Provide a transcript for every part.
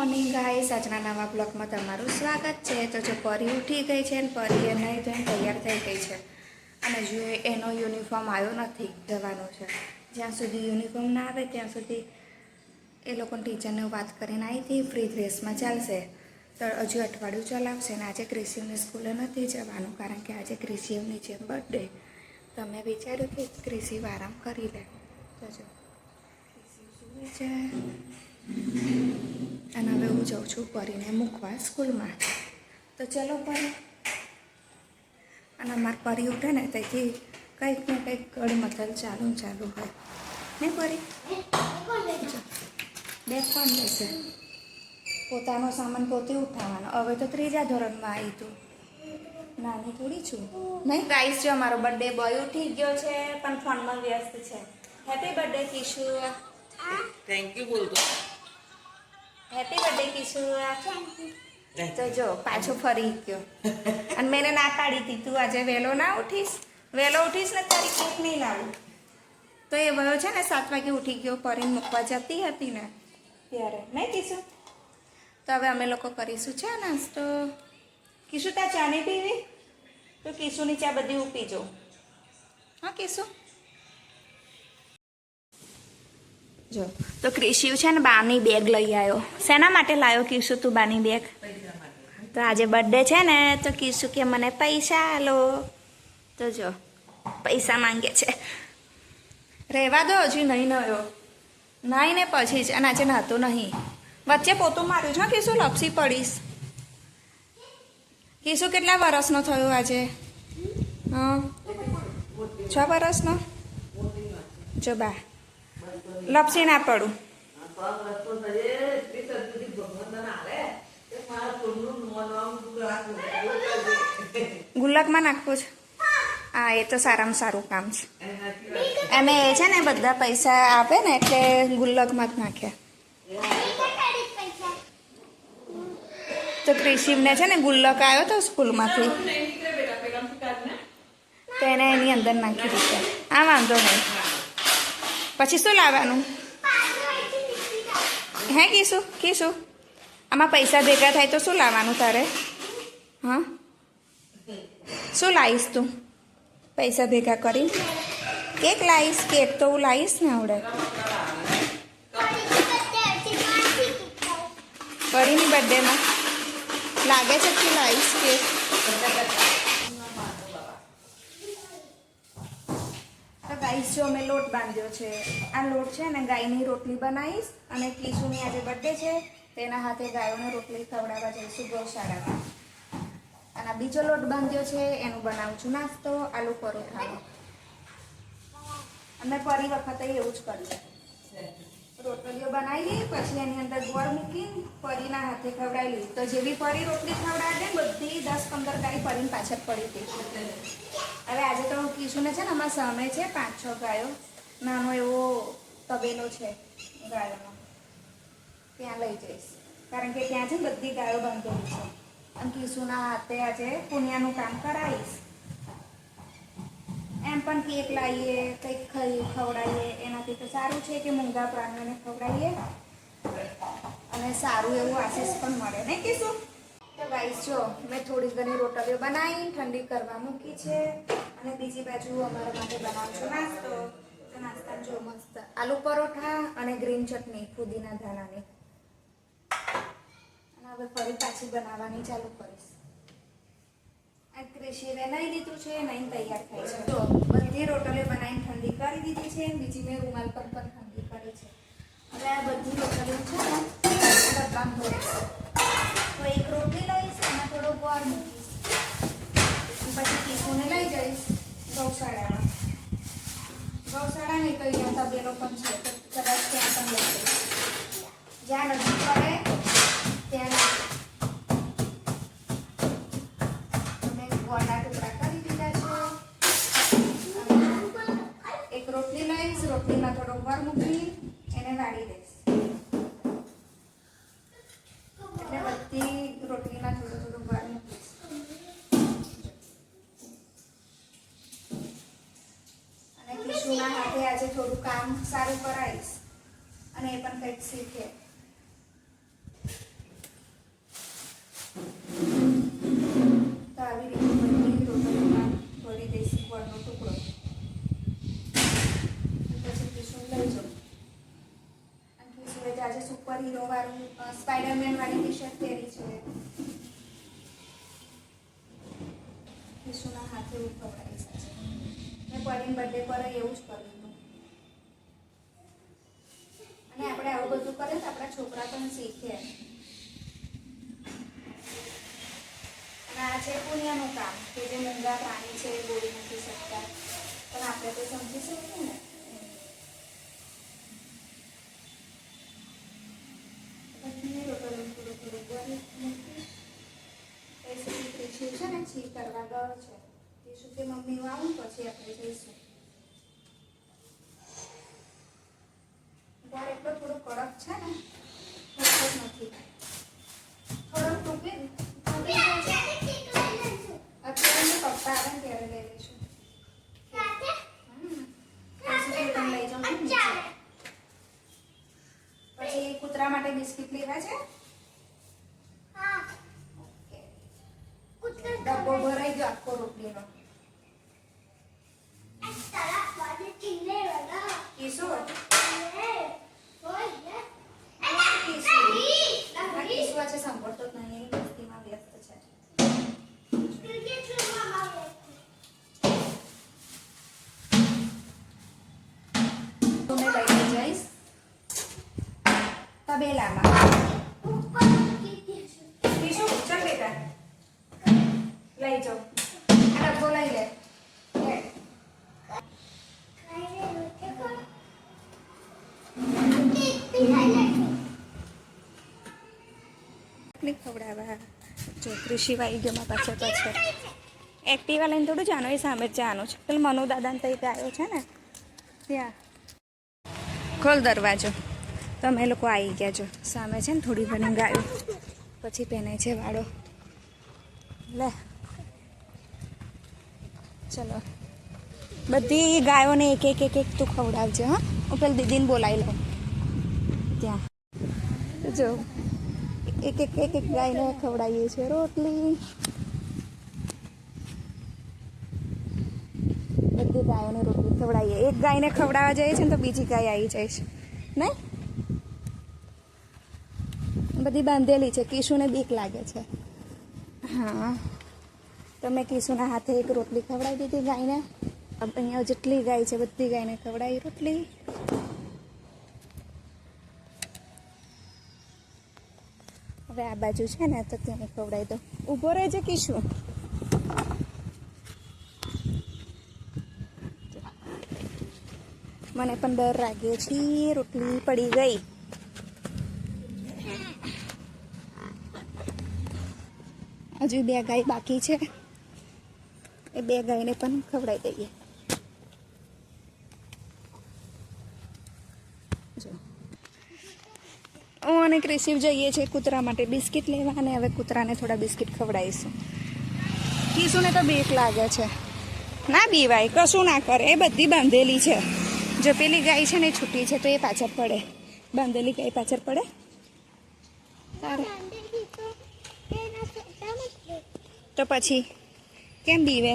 Morning guys, આજના નવા બ્લોગમાં તમારું સ્વાગત છે। તો જો પરી ઉઠી ગઈ છે અને પરી એ નહીં ધોઈને તૈયાર થઈ ગઈ છે અને જો એનો યુનિફોર્મ આવ્યો નથી, જવાનો છે। જ્યાં સુધી યુનિફોર્મ ના આવે ત્યાં સુધી એ લોકોની ટીચરને વાત કરીને આવી હતી ફ્રી ડ્રેસમાં ચાલશે। તો હજુ અઠવાડિયું ચલાવશે ને આજે ક્રિશિવની સ્કૂલે નથી જવાનું કારણ કે આજે ક્રિશિવની છે બર્થડે। તો મેં વિચાર્યું કે ક્રિશિવ આરામ કરી લે। તો જો ક્રિશિવ સૂવે છે અને હવે હું જાઉં છું પરીને મૂકવા સ્કૂલમાં। તો ચલો પરી, અને અમારી પરી ઉઠે ને તેથી કંઈક ને કંઈક ગડમથલ ચાલુ હોય નહીં પરી? બેગ કોણ લેશે? પોતાનો સામાન પોતે ઉઠાવવાનો। હવે તો 3જા ધોરણમાં આવી તું, નાની થોડી છું નહીં? ગાઈસ, જો અમારો બર્થડે બોય ઉઠી ગયો છે પણ ફોનમાં વ્યસ્ત છે। Happy birthday Kishu. Thank you બોલતો। Happy birthday Kishu. તો જો પાછો ફરી ગયો અને મેં ના પાડી હતી તું આજે વહેલો ના ઉઠીશ, વહેલો ઉઠીશ ને તારી કેક નહીં લાવું। તો એ વયો છે ને 7 વાગે ઉઠી ગયો, પરીને મૂકવા જતી હતી ને ત્યારે, નહીં કિશુ? તો હવે અમે લોકો કરીશું ચા નાસ્તો। કિશુ ત્યાં ચા નહીં પીવી? તો કિશુની ચા બધી હું પી જાઉં, હા કિશુ? જો તો ક્રિશિવ છે ને બાની બેગ લઈ આવ્યો। શેના માટે લાવ્યો કિશુ તું બાની બેગ? તો આજે બર્થડે છે ને તો કિશુ કે મને પૈસા આલો। તો જો પૈસા માંગે છે। રહેવા દો, હજી નહીં નયો, નહીં ને પછી જ, અને આજે નહોતું નહીં, વચ્ચે પોતું માર્યું છે કિશુ, લપસી પડીશ। કિશુ કેટલા વર્ષનો થયો આજે? હા, 6 વર્ષનો। જો બા લપસી ના પડું। ગુલ્લકમાં નાખવું છે? હા, એ તો સારામાં સારું કામ છે। અમે એ છે ને બધા પૈસા આપે ને એટલે ગુલ્લકમાં જ નાખે। તો ક્રિશિવને છે ને ગુલ્લક આવ્યો તો સ્કૂલમાંથી, તો એને એની અંદર નાખી દીધો। હા, વાંધો નહીં। પછી શું લાવવાનું હે કિશુ? કિશુ, આમાં પૈસા ભેગા થાય તો શું લાવવાનું તારે? હા, શું લાવીશ તું પૈસા ભેગા કરી? કેક લાવીશ? કેક તો હું લાવીશ ને આવડે પરીની બર્થડેમાં લાગે છે કે લાવીશ કેક? તો ગાઈસ, જો મેં લોટ બાંધ્યો છે। આ લોટ છે ને ગાયની રોટલી બનાવીશ અને કિશુની આજે બર્થડે છે તેના હાથે ગાયોને રોટલી ખવડાવવા જઈશું ગૌશાળામાં। અને આ બીજો લોટ બાંધ્યો છે એનું બનાવું છું નાસ્તો, આલુ પરોઠાનો। અમે ફરી વખતે એવું જ કરીએ, રોટલીઓ બનાવી પછી એની અંદર ગોળ મૂકી પરીના હાથે ખવડાવી લીધી। તો જેવી પરી રોટલી ખવડાવે બધી 10-15 ગાય પરીને પાછળ પડી હતી। હવે આજે તો કિશુને છે ને અમારા સામે છે 5-6 ગાયો, નાનો એવો તબેલો છે ગાયોનો, ત્યાં લઈ જઈશ કારણ કે ત્યાં છે બધી ગાયો બાંધેલી છે અને કિશુના હાથે આજે પુણ્યાનું કામ કરાવીશ। એમ પણ કેક લાવીએ, કંઈક ખવડાવીએ, એનાથી તો સારું છે કે મૂંગા પ્રાણીઓને ખવડાવીએ અને સારું એવું આશીષ પણ મળે ને કિશુ? તો ગાઈસ, જો મેં થોડી ઘણી રોટલીઓ બનાવી ઠંડી કરવા મૂકી છે અને બીજી બાજુ અમારા માટે બનાવું છું નાસ્તો। તો નાસ્તા જો મસ્ત આલુ પરોઠા અને ગ્રીન ચટણી ફુદીના ધાણાની। અને હવે ફરી પાછી બનાવવાની ચાલુ કરીશ। આ ક્રિશિવે નહીં લીધું છે, નહીં તૈયાર થાય છે। તો બધી રોટલીઓ બનાવીને ઠંડી કરી દીધી છે, બીજી મેં રૂમાલ પર પણ ઠંડી કરી છે। હવે આ બધી રોટલીઓ છે ને ડબ્બામાં ભરીશ। તો એક રોટલી લઈશ, એમાં થોડો ગોળ મૂકીશ, પછી કિશુને લઈ જઈશ ગૌશાળામાં। ગૌશાળા નહીં તો અહીંયા તબેલો પણ છે, તો કદાચ ત્યાં પણ લઈ જઈશ, જ્યાં નજીક પડે ત્યાં। મેં ગોળના ટુકડા કરી દીધા છે। એક રોટલી લઈશ, રોટલીમાં થોડો ગોળ મૂકી એને વાળી દઈશ, એટલે બધી રોટલીમાં થોડું થોડું ગોળ મૂકીશ। અને કિશુના હાથે આજે થોડું કામ સારું કરાવીશ અને એ પણ કંઈક શીખે। હીરો વાળું સ્પાઈડરમેન વાળી ટી શર્ટ પહેરી છે. કિશુના હાથે એવું ખવડાવીશ આજે. મેં પરીને બર્થડે પર એવું જ કર્યું હતું. અને આપણે આવું બધું કરીએ તો આપણા છોકરા પણ શીખે. અને આ છે પુણ્યનું કામ કે જે મૂંગા પ્રાણી છે એ બોલી નથી શકતા, પણ આપણે તો સમજી શકીએ ને. છે ને છી કરવા ગયો છે. એ શું કે મમ્મી આવું પછી આપણે જઈશું. ગોળ એટલો થોડો કડક છે ને થોડો નથી, થોડોક તૂટી જાય છે. અત્યારે મેં પપ્પા આવે ને ત્યારે લઈ લઈશું. લઈ જાઉં છું નીચે. પછી કૂતરા માટે બિસ્કિટ લેવા છે. ડબ્બો ભરાઈ ગયો આખો રોટલીનો. કિશોર કિશુ આજે સાંભળતો જ નહીં, એની મસ્તીમાં વ્યસ્ત છે. તમે લઈ જઈશ તબેલામાં. કિશુ ચાલ બેટા લઈ જાઓ. આ ડબ્બો લઈ લે. ખવડાવવા જો કૃષિ વાઈ ગયોમાં પાછળ પાછળ એક્ટિવા લઈને થોડું જાનો એ સામે જ જવાનું છે. પેલું મનુ દાદાને તઈ આવ્યો છે ને ત્યાં. ખોલ દરવાજો. તો અમે લોકો આવી ગયા જો સામે છે ને થોડી ઘણી ગાયો. પછી પહેને છે વાળો. લે ચલો બધી ગાયોને એક એક એક એક તું ખવડાવજે. હા હું પેલી દીદીને બોલાવી લઉં ત્યાં. જો એક એક એક એક ગાયને ખવડાવીએ છીએ રોટલી. બધી ગાયોને રોટલી ખવડાવીએ. એક ગાયને ખવડાવવા જઈએ છે ને તો બીજી ગાય આવી જાય છે નહીં. બધી બાંધેલી છે. કિશુને બીક લાગે છે. હા તો મેં કિશુના હાથે એક રોટલી ખવડાવી દીધી ગાયને. અહીંયા જેટલી ગાય છે બધી ગાયને ખવડાવી રોટલી. હવે આ બાજુ છે ને તો ત્યાં ખવડાવી દો. ઊભો રહેજે કિશુ. મને પણ ડર લાગ્યો છે. રોટલી પડી ગઈ. હજુ 2 ગાય બાકી છે. એ 2 ગાયને પણ ખવડાવી દઈએ. જો હું અને ક્રિશિવ જઈએ છીએ કૂતરા માટે બિસ્કિટ લેવા, અને હવે કૂતરાને થોડા બિસ્કિટ ખવડાવીશું. કિશુને તો બીક લાગે છે. ના બીવાય, કશું ના કરે. એ બધી બાંધેલી છે. જો પેલી ગાય છે ને એ છૂટી છે તો એ પાછળ પડે. બાંધેલી ગાય પાછળ પડે. તારે તો પછી કેમ બીવે?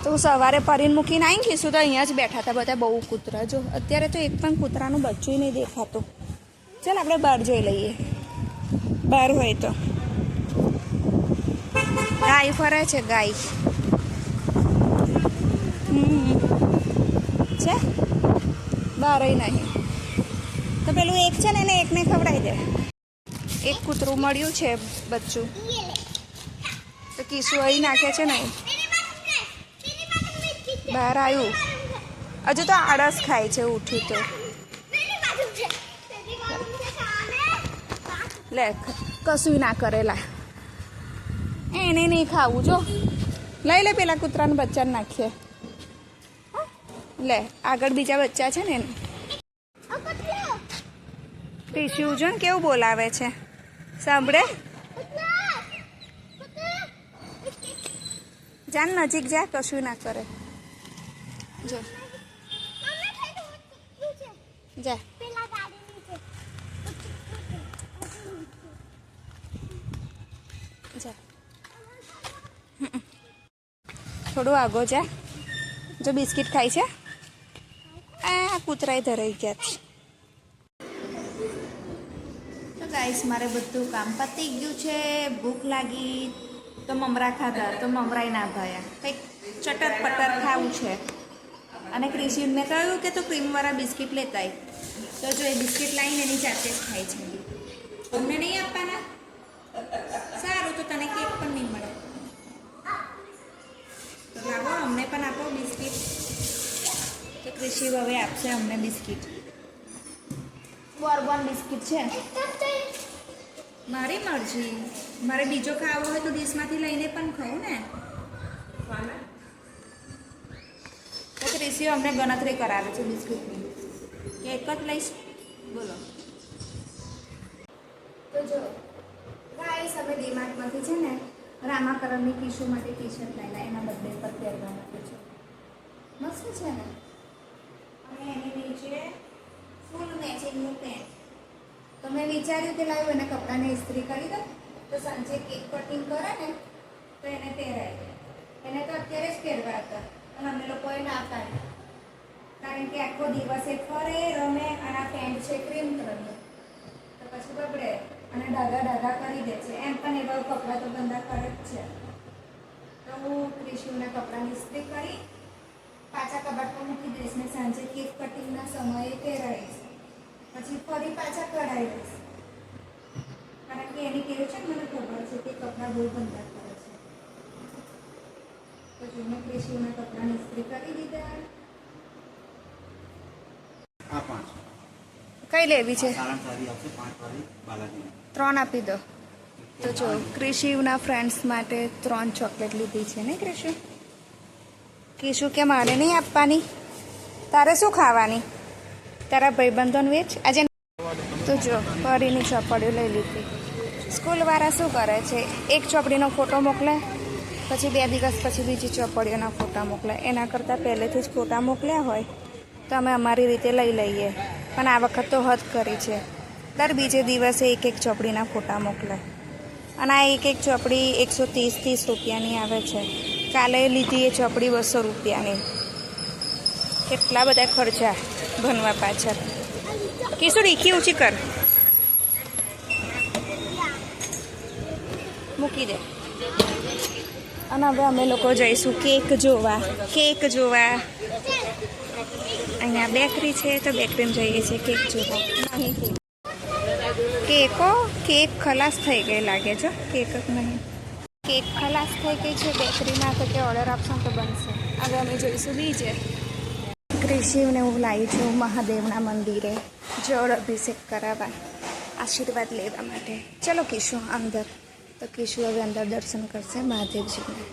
તો સવારે પરીને મૂકીને આવીને કીશું તો અહીંયા જ બેઠા હતા બધા બહુ કૂતરા. જો અત્યારે તો એક પણ કૂતરાનું બચ્ચું નહીં દેખાતું. ચાલ આપણે બહાર જઈ લઈએ. બહાર હોય તો ગાય ફરે છે. ગાય છે બહાર નહીં. તો પેલું એક છે ને એને એકને ખવડાવી દે. એક કૂતરું મળ્યું છે બચ્ચું. તો કિસ્સું અહીં નાખે છે ને બહાર આવ્યું. હજુ તો આળસ ખાય છે ઉઠી તો. લે કશું ના કરેલા. એને નહીં ખાવું. જો લઈ લે પેલા કૂતરાને બચ્ચાને નાખીએ. લે આગળ બીજા બચ્ચા છે ને એને. ટીસ્યુ જો ને કેવું બોલાવે છે. સાંભળે? જાન નજીક જા, કશું ના કરે. જો જા. જા થોડું આગો જા. જો બિસ્કિટ ખાય છે. આ કૂતરાય ધરાઈ ગયા છે. તો ગાઈસ મારે બધું કામ પતી ગયું છે. ભૂખ લાગી તો મમરા ખાધા તો મમરાય ના ભાયા. કંઈક ચટર પટર ખાવું છે. અને ક્રિશિન મેં કહ્યું કે તું ક્રીમવાળા બિસ્કિટ લેતા આય. તો જો એ બિસ્કિટ લાવીને એની જાતે જ ખાય છે. અમને નહીં આપવાના? સારું, તો તને કેક પણ નહીં મળે. તો લાવો, અમને પણ આપો બિસ્કિટ. તો ક્રિશિ હવે આપશે અમને બિસ્કિટ. બોર્બોન બિસ્કિટ છે. મારી મરજી. મારે બીજો ખાવો હોય તો ડીશમાંથી લઈને પણ ખાઉં ને. તો ક્રિશિ અમને ગણતરી કરાવે છે બિસ્કિટની કે એક જ લઈશ. બોલો. તો જો ગાઈસ અમે ડીમાર્ટમાંથી છે ને રામા કલરની ટીશુ માટે ટી શર્ટ લાવ્યા એના બર્થડે પર પહેરવા માટે છે. મસ્ત છે ને. અને એની નીચે ફૂલ મેચિંગનું પેન્ટ. તો મેં વિચાર્યું કે લાવ્યું એને કપડાને ઇસ્ત્રી કરી દઉં તો સાંજે કેક કટિંગ કરે ને તો એને પહેરાય. એને તો અત્યારે જ પહેરવા હતા અને અમે લોકોએ ના પાડી કારણ કે આખો દિવસ એ ફરે રમે અને આ પેન્ટ છે ક્રીમ કલરનું તો પછી બગડે અને ડાઘા કરી દે છે. એમ પણ એવા કપડાં તો ગંદા કરે જ છે. તો હું ક્રિશુના કપડાની ઇસ્ત્રી કરી પાછા કબાટમાં મૂકી દઈશ ને સાંજે કેક કટિંગના સમયે પહેરાવીશ. પછી ફરી પાછા કઢાઈ દઈશ કારણ કે એની કેવું છે ને મને ખબર છે કે કપડાં બહુ ગંદા કરે છે. તો જો મેં ક્રિશુના કપડાની ઇસ્ત્રી કરી દીધા. કઈ લેવી છે? 3 આપી દો. તો જો ક્રિશિવના ફ્રેન્ડ્સ માટે 3 ચોકલેટ લીધી છે ને ક્રિશુ? કિશુ કે મારે નહીં આપવાની. તારે શું ખાવાની? તારા ભાઈબંધોને વેચ આજે. તો જો પરીની ચોપડીઓ લઈ લીધી. સ્કૂલવાળા શું કરે છે, એક ચોપડીનો ફોટો મોકલે પછી 2 દિવસ પછી બીજી ચોપડીઓના ફોટા મોકલે. એના કરતાં પહેલેથી જ ફોટા મોકલ્યા હોય તો અમે અમારી રીતે લઈ લઈએ. પણ આ વખત તો હદ કરી છે. દર બીજે દિવસે એક ચોપડીના ફોટા મોકલે અને આ એક ચોપડી 130 રૂપિયાની આવે છે. કાલે લીધી એ ચોપડી 200 રૂપિયાની. કેટલા બધા ખર્ચા ભણવા પાછળ. કિશોર ઈકી ઊંચી કર, મૂકી દે. અને હવે અમે લોકો જઈશું કેક જોવા. અહીંયા બેકરી છે તો બેકરીમાં જઈએ છીએ કેક જોવા. નહીં કેક ખલાસ થઈ ગઈ લાગે છે. કેક જ નહીં, કેક ખલાસ થઈ ગઈ છે બેકરીમાં. તો કે ઓર્ડર આપશો તો બનશે. હવે અમે જઈશું બીજે. ક્રિશિવને હું લાવી છું મહાદેવના મંદિરે જળ અભિષેક કરાવવા, આશીર્વાદ લેવા માટે. ચલો કિશુ અંદર. તો કિશુ હવે અંદર દર્શન કરશે મહાદેવજીને.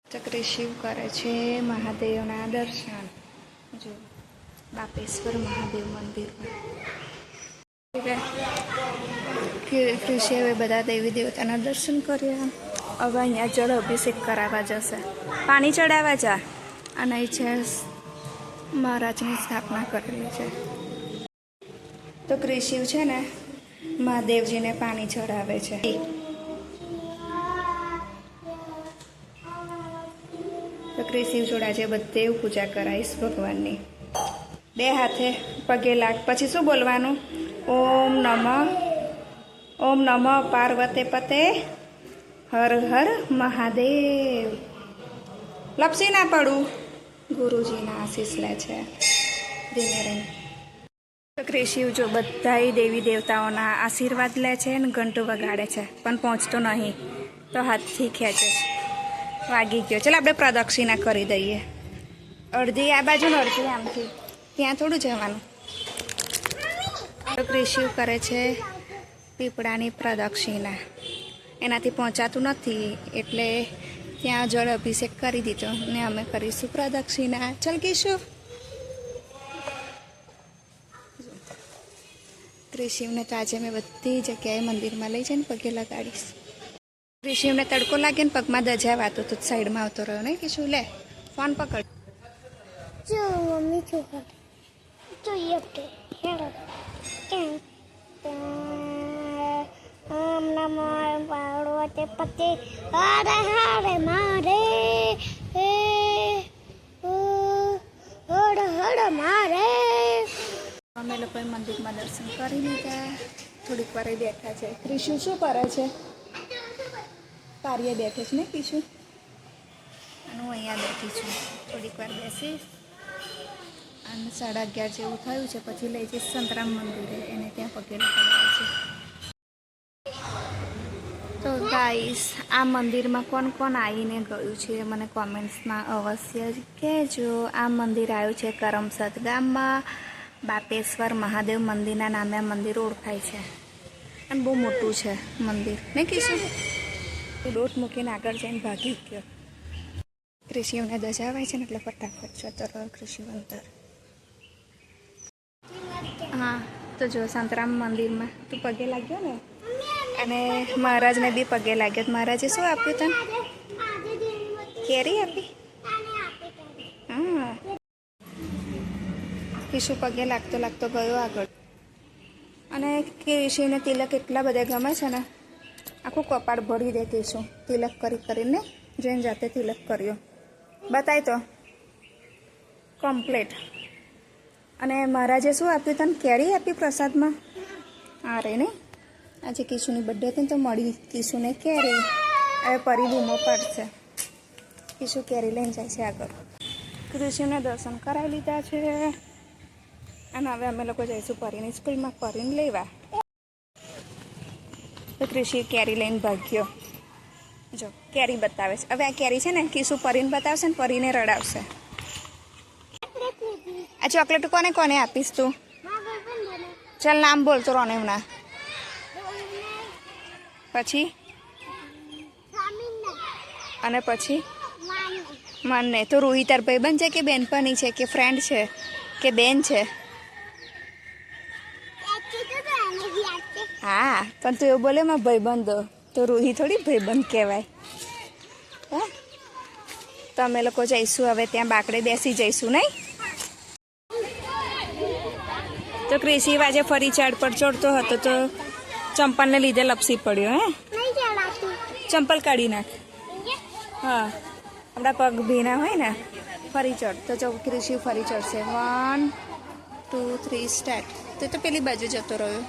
તો ક્રિશિવ કરે છે મહાદેવના દર્શન. જો બાપેશ્વર મહાદેવ મંદિરમાં ક્રિશિ હવે બધા દેવી દેવતાના દર્શન કર્યા. હવે અહીંયા જળ અભિષેક કરાવવા જશે. પાણી ચડાવવા જા. અને અહીં છે મહારાજની સ્થાપના કરેલી છે. તો ક્રિશિવ છે ને મહાદેવજીને પાણી ચડાવે છે. તો ક્રિશિવ જોડા છે બધે પૂજા કરાવીશ ભગવાનની. 2 હાથે પગે લાગ. પછી શું બોલવાનું? ઓમ નમઃ પાર્વતે પતે હર હર મહાદેવ. લપસી ના પડું. ગુરુજીના આશીષ લે છે ધીમે રહીને. તો ક્રિશિવ જો બધાય દેવી દેવતાઓના આશીર્વાદ લે છે અને ઘંટો વગાડે છે પણ પહોંચતો નહીં તો હાથથી ખેંચે છે. વાગી ગયો. ચાલ આપણે પ્રદક્ષિણા કરી દઈએ. અડધી આ બાજુ ને અડધી આમથી. ત્યાં થોડું જવાનું. તો ક્રિશિવ કરે છે પીપળાની પ્રદક્ષિણા. એનાથી પહોંચાતું નથી એટલે ત્યાં જળ અભિષેક કરી દીધો ને અમે કરીશું પ્રદક્ષિણા. ચાલ કિશુ. ક્રિશિવને તો આજે મેં બધી જગ્યાએ મંદિરમાં લઈ જઈને પગે લગાડીશ. ક્રિશિવને તડકો લાગે ને પગમાં દજાવાતો તો સાઈડમાં આવતો રહ્યો ને. કિશુ લે ફોન પકડ. જો મમ્મી છોકરા જોઈએ હમણાં પાડવા પતે હારે હારે મારે હડ હડ મારે અમે લોકોએ મંદિરમાં દર્શન કરી લીધા, થોડીક વાર બેઠા છે. ક્રિશુ શું કરે છે? કાર્ય બેઠે છે ને ક્રિશુ? અને હું અહીંયા બેઠી છું, થોડીક વાર બેસી અને 11:30 જેવું થયું છે. પછી લઈ જઈશ સંતરામ મંદિરે, એને ત્યાં પગે લગાડવા છે. તો ગાઈસ, આ મંદિરમાં કોણ કોણ આવીને ગયું છે મને કોમેન્ટ્સમાં અવશ્ય જ કહેજો. આ મંદિર આવ્યું છે કરમસદ ગામમાં. બાપેશ્વર મહાદેવ મંદિરના નામે આ મંદિર ઓળખાય છે અને બહુ મોટું છે મંદિર, નહીં કીશું? દોટ મૂકીને આગળ જઈને ભાગી ગયો. કૃષિઓને દજાવાય છે ને એટલે ફટાફટ જતો રહ્યો કૃષિ અંતર. હા, તો જો સંતરામ મંદિરમાં તું પગે લાગ્યો ને, અને મહારાજને બી પગે લાગ્યો. મહારાજે શું આપ્યું તને? કેરી આપી? હા. કેશુ પગે લાગતો લાગતો ગયો આગળ. અને કેશુને તિલક એટલા બધા ગમે છે ને, આખું કપાળ ભરી દે કેશુ તિલક કરીને. જઈને જાતે તિલક કર્યો. બતાય તો કમ્પ્લેટ. અને મહારાજે શું આપ્યું તને? કેરી આપી પ્રસાદમાં. હા રે નહીં, આજે કિશુની બર્થડે હતી ને તો મળી કિશુને કેરી. હવે પરી બૂમો પડશે. કિશુ કેરી લઈને જાય છે આગળ. કૃષિને દર્શન કરાવી લીધા છે અને હવે અમે લોકો જઈશું પરીની સ્કૂલમાં પરીને લેવા. તો કૃષિ કેરી લઈને ભાગ્યો. જો કેરી બતાવે છે. હવે આ કેરી છે ને કિશુ પરીને બતાવશે ને પરીને રડાવશે. આ ચોકલેટ કોને કોને આપીશ તું? ચાલ નામ બોલતો રોને ના. પછી અને પછી મને તો રૂહી તાર ભાઈબંધ છે કે બેનપણી છે કે ફ્રેન્ડ છે કે બેન છે? હા, પણ તું એવું બોલે માં ભાઈબંધ, તો રૂહી થોડી ભાઈબંધ કહેવાય. હા, તો અમે લોકો જઈશું હવે ત્યાં બાકડે બેસી જઈશું નહીં? તો કૃષિ આજે ફરી ઝાડ પર ચડતો હતો તો ચંપલને લીધે લપસી પડ્યો. હે, ચંપલ કાઢી નાખ. હા, આપણા પગ ભીના હોય ને. ફરી ચડ તો જો કૃષિ ફરી ચડશે. 1 2 3 સ્ટાર્ટ. તો પેલી બાજુ જતો રહ્યો.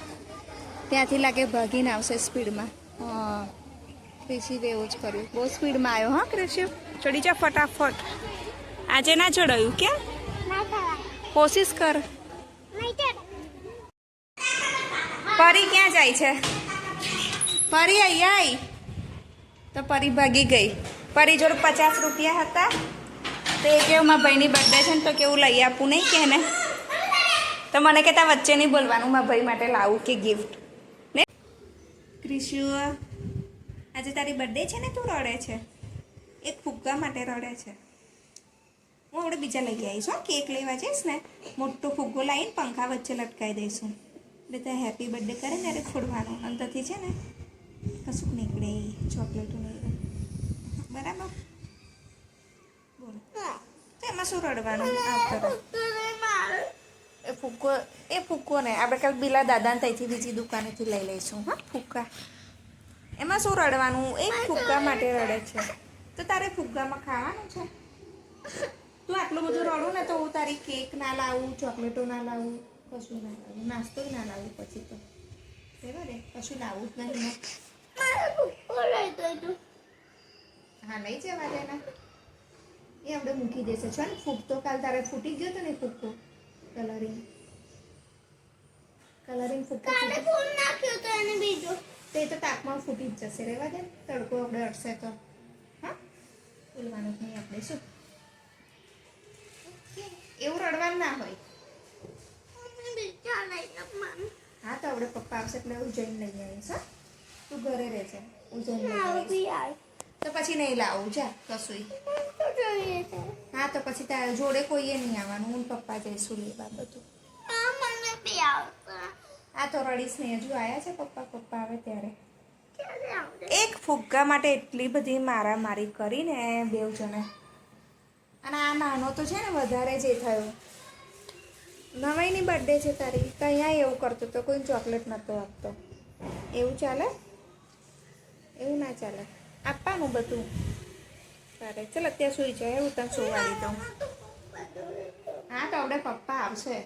ત્યાંથી લાગે ભાગીને આવશે સ્પીડમાં. હા, કૃષિ એવું જ કર્યું. બહુ સ્પીડમાં આવ્યો. હા કૃષિ, ચડી જા ફટાફટ. આજે ના ચડાયું કેમ? કોશિશ કર. પરી ક્યાં જાય છે? પરી અહીંયા આવી તો પરી ભાગી ગઈ. પરી જોડે 50 રૂપિયા હતા તો એ કેવું મારા ભાઈની બર્થડે છે ને તો કેવું લઈ આપું નહીં કે ને, તો મને કહેતા વચ્ચે નહીં બોલવાનું, મારા ભાઈ માટે લાવું કે ગિફ્ટ ને. ક્રિશુ, આજે તારી બર્થડે છે ને તું રડે છે? એક ફુગ્ગા માટે રડે છે. હું આપણે બીજા લઈ આવીશ. હો, કેક લેવા જઈશ ને મોટો ફુગ્ગો લાવીને પંખા વચ્ચે લટકાવી દઈશું. બધા હેપી બર્થડે કરે ને ત્યારે ફોડવાનું. અંદરથી છે ને કશુંક નીકળે, ચોકલેટો નહીં. બરાબર? બોલો, તો એમાં શું રડવાનું? એ ફૂક્કો ને આપણે કાલ બિલા દાદાને ત્યાંથી બીજી દુકાનેથી લઈ લઈશું. હા, ફૂક્કા. એમાં શું રડવાનું? એક ફુગ્ગા માટે રડે છે તો તારે ફુગ્ગામાં ખાવાનું છે. તું આટલું બધું રડું ને તો હું તારી કેક ના લાવું, ચોકલેટો ના લાવું, કશું ના લાવું, નાસ્તો ના લાવું. પછી તો બરાબર, કશું લાવું જ નહીં. હા, નહીં જવા દેના. એ આપણે મૂકી દેશે. છે ને ફૂટતો કાલ તારે ફૂટી ગયો તો ને ફૂટતો કલરિંગ ફૂટતો નાખ્યો તો એને બીજો તે તો તાપમાં ફૂટી જ જશે. રહેવા દે, તડકો આપણે અડશે તો. હા, બોલવાનું નહીં આપણે. શું એવું રડવાનું ના હોય. હા, તો આપણે પપ્પા આવશે એટલે હું જઈને લઈ આવીશ. હા, તું ઘરે રહેજે, હું જઈને લઈ આવીશ. તો પછી નહીં લાવું. જા કશું. હા, તો પછી તારા જોડે કોઈએ નહીં આવવાનું. હું પપ્પા જઈશું લેવા બધું. આ તો રડીશ નહીં. હજુ આવ્યા છે પપ્પા આવે ત્યારે. એક ફુગ્ગા માટે એટલી બધી મારામારી કરીને બેવ જણે. અને આ નાનો તો છે ને વધારે જ એ થયો. નવાઈની બર્થડે છે તારી તો અહીંયા એવું કરતો તો કોઈ ચોકલેટ નહોતો આપતો. એવું ચાલે? એવું ના ચાલે. આપવાનું બધું. તારે ચાલ અત્યારે સુઈ જાય. હું તને સુવાડી દઉં. હા, તો આપણે પપ્પા આવશે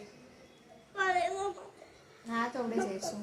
હા તો આપણે જઈશું